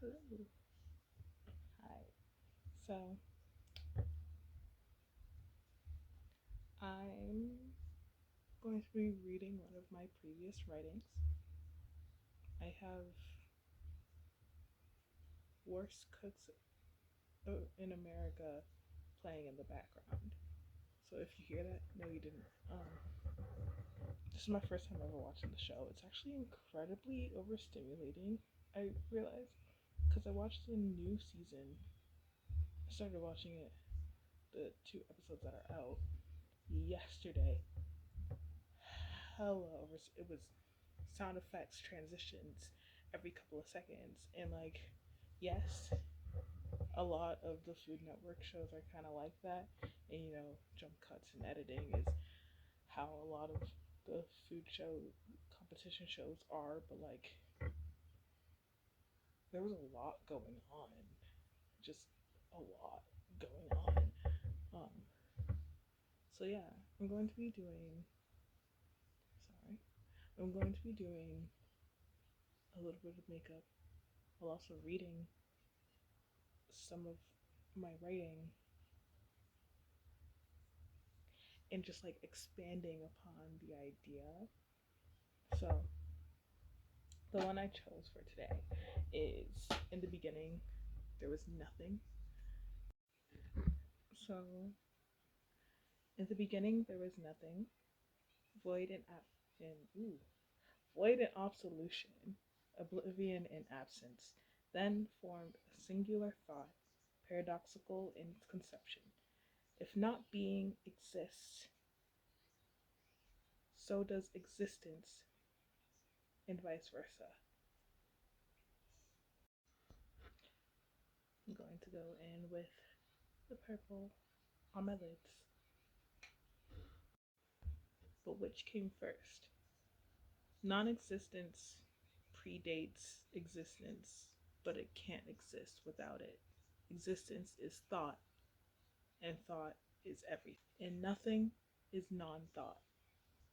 Hello. Hi. So, I'm going to be reading one of my previous writings. I have Worst Cooks in America playing in the background. So, if you hear that, no, you didn't. This is my first time ever watching the show. It's actually incredibly overstimulating, I realized, because I watched the new season. I started watching it, the 2 episodes that are out, yesterday. Hella over. It was sound effects, transitions every couple of seconds. And, like, yes, a lot of the Food Network shows are kind of like that. And, jump cuts and editing is how a lot of the food show competition shows are. But, like, there was a lot going on. Just a lot going on. So, yeah, I'm going to be doing. Sorry. I'm going to be doing a little bit of makeup while also reading some of my writing and just like expanding upon the idea. So, the one I chose for today is in the beginning, there was nothing. So, in the beginning, there was nothing. Void and void and absolution, oblivion and absence. Then formed a singular thought, paradoxical in its conception. If not being exists, so does existence, and vice versa. I'm going to go in with the purple on my lids. But which came first? Non existence predates existence, but it can't exist without it. Existence is thought, and thought is everything. And nothing is non thought.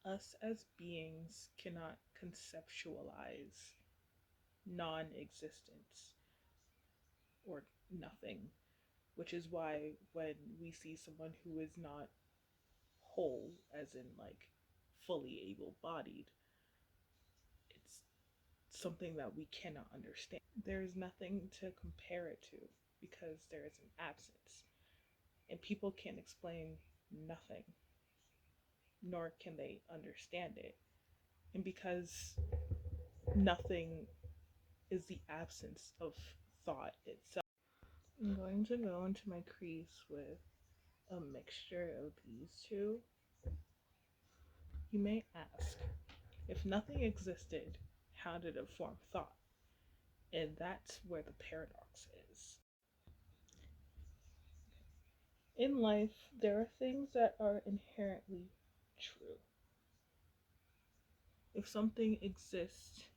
Us as beings cannot conceptualize non existence or nothing, which is why when we see someone who is not whole, as in like fully able bodied, it's something that we cannot understand. There is nothing to compare it to because there is an absence, and people can't explain nothing, nor can they understand it. And because nothing is the absence of thought itself, I'm going to go into my crease with a mixture of these two. You may ask, if nothing existed, how did it form thought? And that's where the paradox is. In life, there are things that are inherently true. If something exists,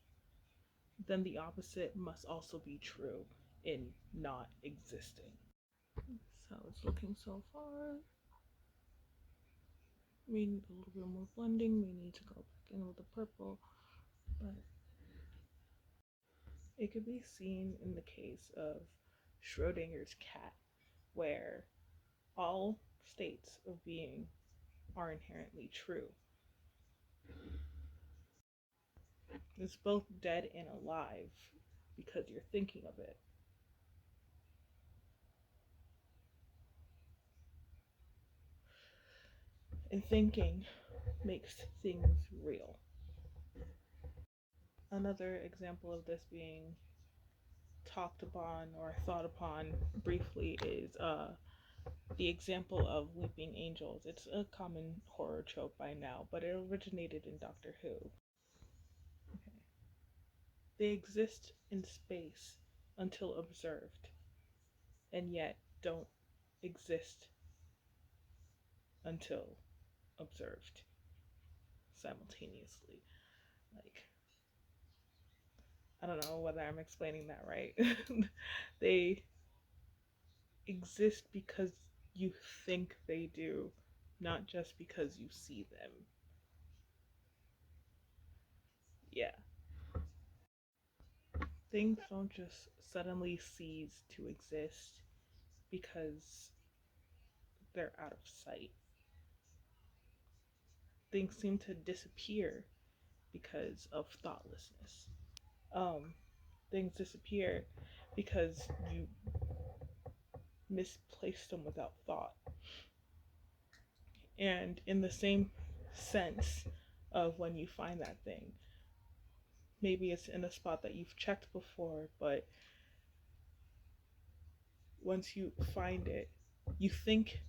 then the opposite must also be true in not existing. So it's looking so far. We need a little bit more blending. We need to go back in with the purple, but it could be seen in the case of Schrodinger's cat, where all states of being are inherently true. It's both dead and alive because you're thinking of it. And thinking makes things real. Another example of this being talked upon or thought upon briefly is the example of weeping angels. It's a common horror trope by now, but it originated in Doctor Who. Okay. They exist in space until observed, and yet don't exist until observed simultaneously. Like, I don't know whether I'm explaining that right. They exist because you think they do, not just because you see them. Yeah. Things don't just suddenly cease to exist because they're out of sight. Things seem to disappear because of thoughtlessness. Um, Things disappear because you misplaced them without thought. And in the same sense of when you find that thing, maybe it's in a spot that you've checked before, but once you find it, you think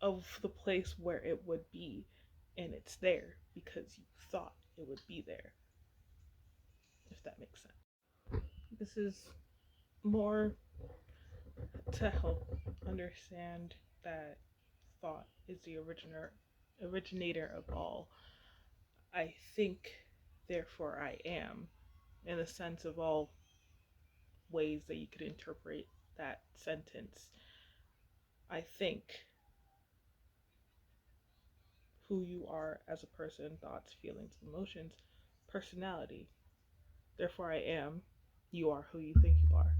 of the place where it would be, and it's there because you thought it would be there, if that makes sense. This is more to help understand that thought is the originator of all. I think, therefore I am, in the sense of all ways that you could interpret that sentence. I think, who you are as a person, thoughts, feelings, emotions, personality. Therefore I am, you are who you think you are.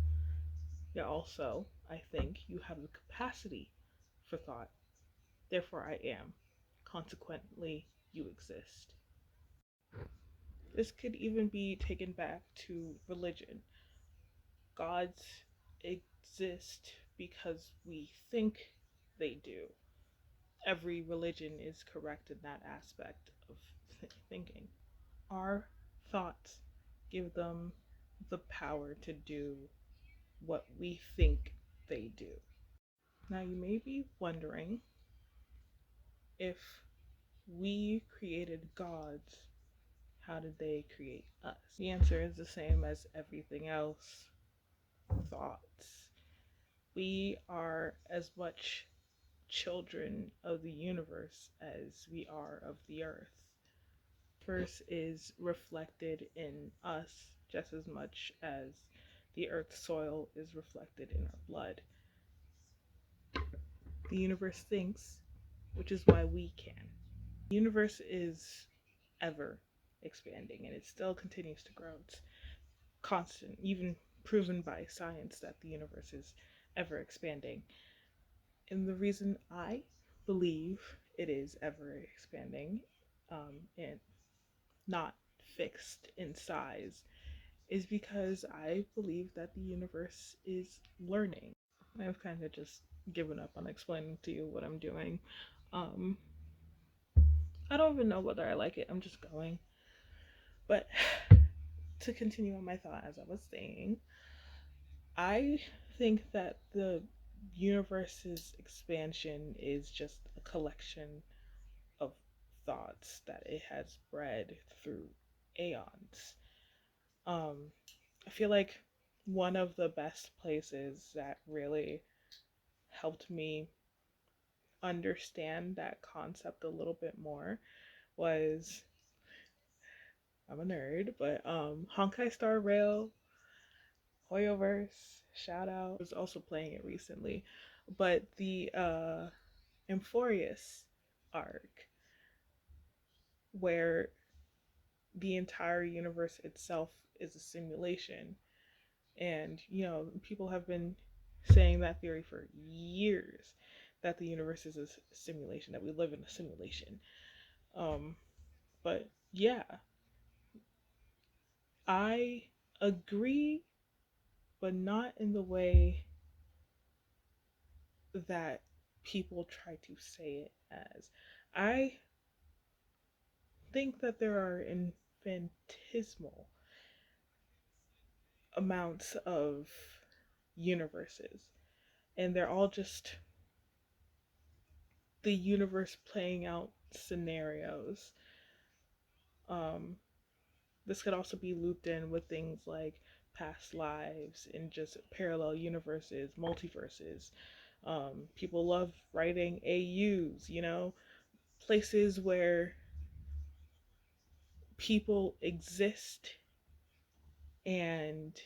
Yet also, I think you have the capacity for thought. Therefore I am. Consequently, you exist. This could even be taken back to religion. Gods exist because we think they do. Every religion is correct in that aspect of thinking. Our thoughts give them the power to do what we think they do. Now, you may be wondering, if we created gods, how did they create us? The answer is the same as everything else: thoughts. We are as much children of the universe as we are of the earth. First is reflected in us just as much as the earth's soil is reflected in our blood. The universe thinks, which is why we can. The universe is ever expanding, and it still continues to grow. It's constant, even proven by science that the universe is ever expanding. And the reason I believe it is ever expanding, and not fixed in size, is because I believe that the universe is learning. I've kind of just given up on explaining to you what I'm doing. Um, I don't even know whether I like it. I'm just going. But to continue on my thought, as I was saying, I think that the universe's expansion is just a collection of thoughts that it has bred through aeons. I feel like one of the best places that really helped me understand that concept a little bit more was, I'm a nerd, but Honkai Star Rail, Hoyoverse, shout out. I was also playing it recently, but the Amphorius arc, where the entire universe itself is a simulation. And, people have been saying that theory for years, that the universe is a simulation, that we live in a simulation. But yeah, I agree, but not in the way that people try to say it as. I think that there are infinitesimal amounts of universes, and they're all just the universe playing out scenarios. This could also be looped in with things like past lives and just parallel universes, multiverses. People love writing AUs, places where people exist and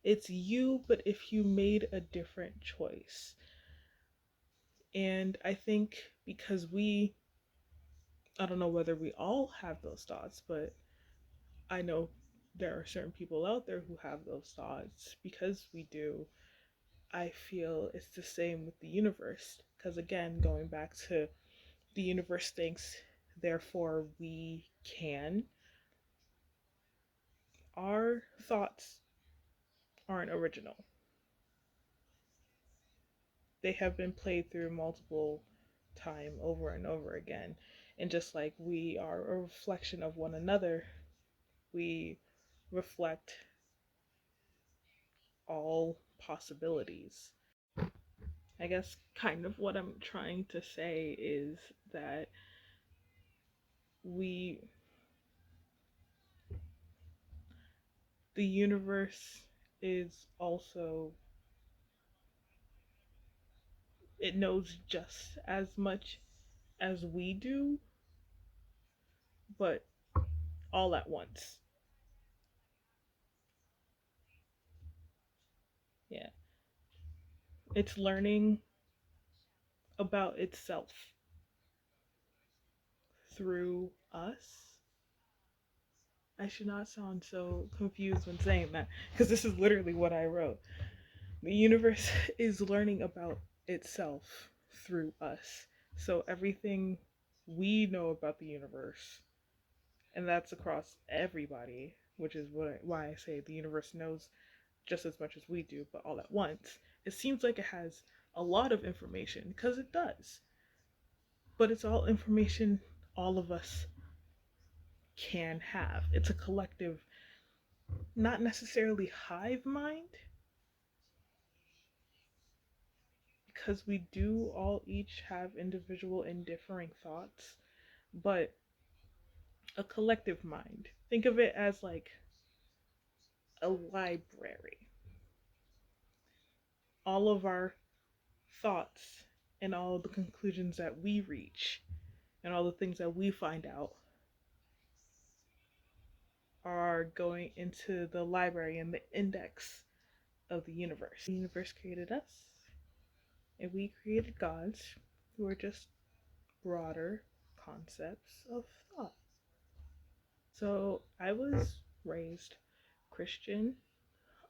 it's you, but if you made a different choice. And I think because I don't know whether we all have those thoughts, but I know there are certain people out there who have those thoughts. Because we do, I feel it's the same with the universe. Because again, going back to the universe thinks, therefore we can. Our thoughts aren't original. They have been played through multiple time over and over again. And just like we are a reflection of one another, we reflect all possibilities. I guess kind of what I'm trying to say is that we, the universe is also, it knows just as much as we do, but all at once. Yeah. It's learning about itself through us. I should not sound so confused when saying that, because this is literally what I wrote. The universe is learning about itself through us. So everything we know about the universe, and that's across everybody, which is why I say the universe knows just as much as we do, but all at once. It seems like it has a lot of information, because it does. But it's all information all of us can have. It's a collective, not necessarily hive mind, because we do all each have individual and differing thoughts, but a collective mind. Think of it as like a library. All of our thoughts and all of the conclusions that we reach and all the things that we find out are going into the library and the index of the universe. The universe created us, and we created gods who are just broader concepts of thought. So I was raised Christian,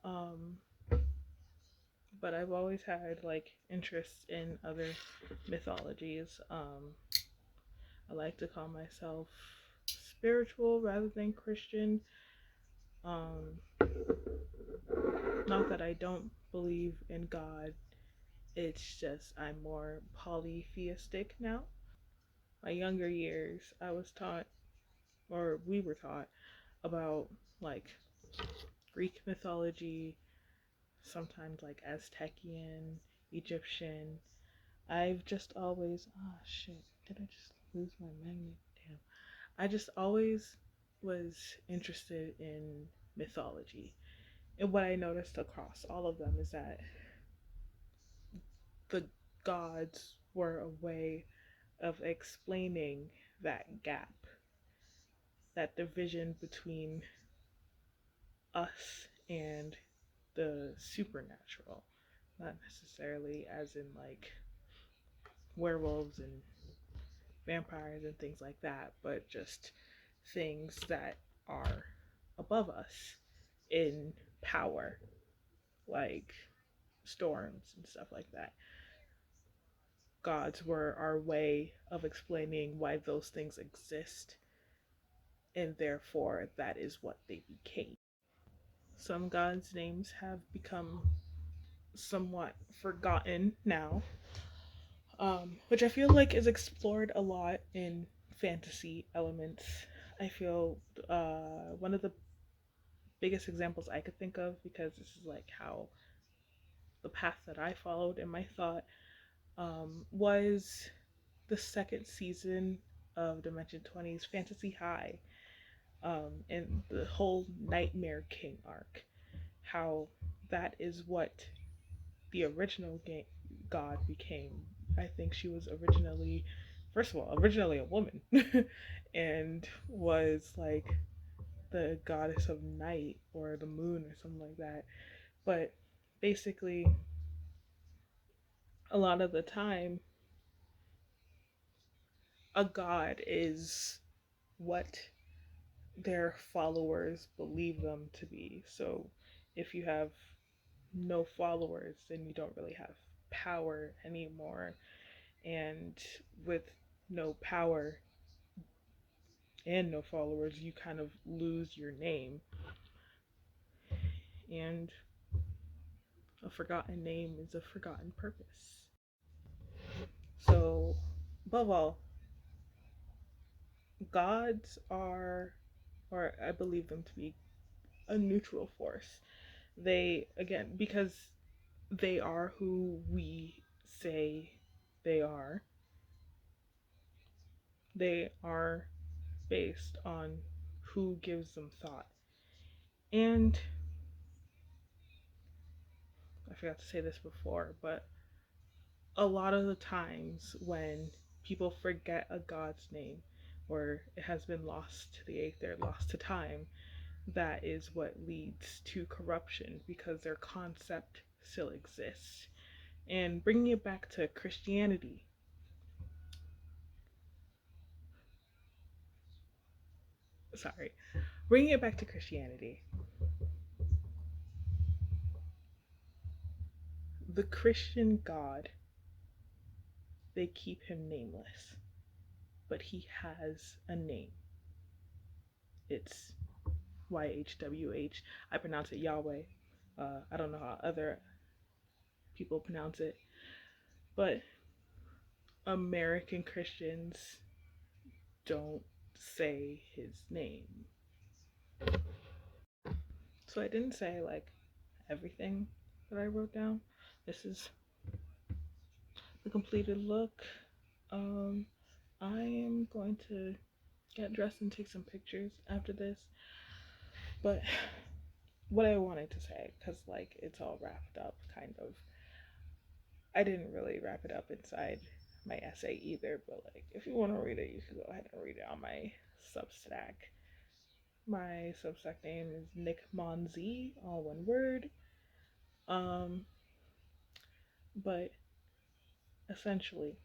um, but I've always had like interests in other mythologies. I like to call myself spiritual rather than Christian. Um, Not that I don't believe in God, it's just I'm more polytheistic now. My younger years, I was taught, or we were taught, about like Greek mythology, sometimes like Aztecian, Egyptian. I've just always, oh shit, did I just lose my magnet? Damn. I just always was interested in mythology. And what I noticed across all of them is that the gods were a way of explaining that gap, that division between us and the supernatural. Not necessarily as in like werewolves and vampires and things like that, but just things that are above us in power, like storms and stuff like that. Gods were our way of explaining why those things exist, and therefore that is what they became. Some gods' names have become somewhat forgotten now, which I feel like is explored a lot in fantasy elements. I feel one of the biggest examples I could think of, because this is like how the path that I followed in my thought, was the second season of Dimension 20's Fantasy High, and the whole Nightmare King arc. How that is what the original god became. I think she was originally, first of all, originally a woman, and was like the goddess of night or the moon or something like that. But basically, a lot of the time, a god is what their followers believe them to be. So if you have no followers, then you don't really have power anymore. And with no power and no followers, you kind of lose your name. And a forgotten name is a forgotten purpose. So, above all, gods are, or I believe them to be, a neutral force. They, again, because they are who we say they are based on who gives them thought. And I forgot to say this before, but a lot of the times when people forget a god's name or it has been lost to the aether, lost to time, that is what leads to corruption because their concept still exists. And bringing it back to Christianity, sorry, bringing it back to Christianity, the Christian God, they keep him nameless, but he has a name. It's YHWH. I pronounce it Yahweh. I don't know how other people pronounce it, but American Christians don't say his name. So I didn't say like everything that I wrote down. This is the completed look. I am going to get dressed and take some pictures after this. But what I wanted to say, because like it's all wrapped up, kind of. I didn't really wrap it up inside my essay either, but like if you want to read it, you can go ahead and read it on my Substack. My Substack name is Nick Monzi, all one word. Um, but essentially,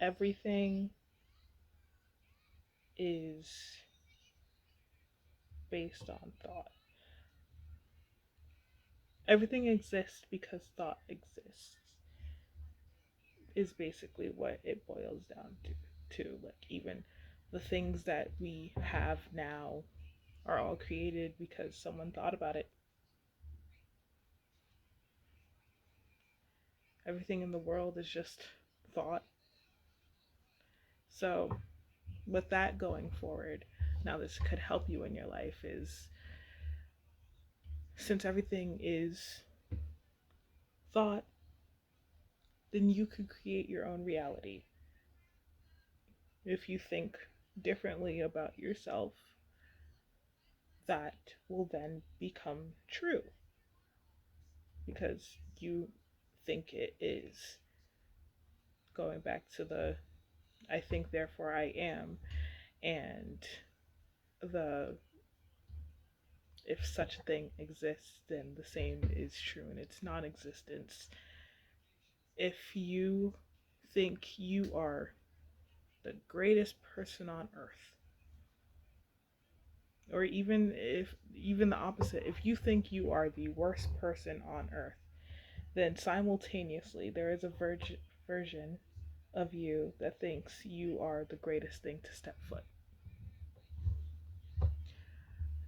everything is based on thought. Everything exists because thought exists, is basically what it boils down to. Like, even the things that we have now are all created because someone thought about it. Everything in the world is just thought. So, with that going forward, now this could help you in your life is, since everything is thought, then you could create your own reality. If you think differently about yourself, that will then become true because you think it is. Going back to the I think therefore I am, and the if such a thing exists, then the same is true in its non existence. If you think you are the greatest person on earth, or even the opposite, if you think you are the worst person on earth, then simultaneously there is a version of you that thinks you are the greatest thing to step foot.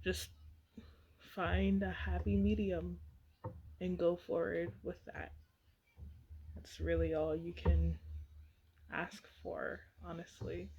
Just find a happy medium and go forward with that. That's really all you can ask for, honestly.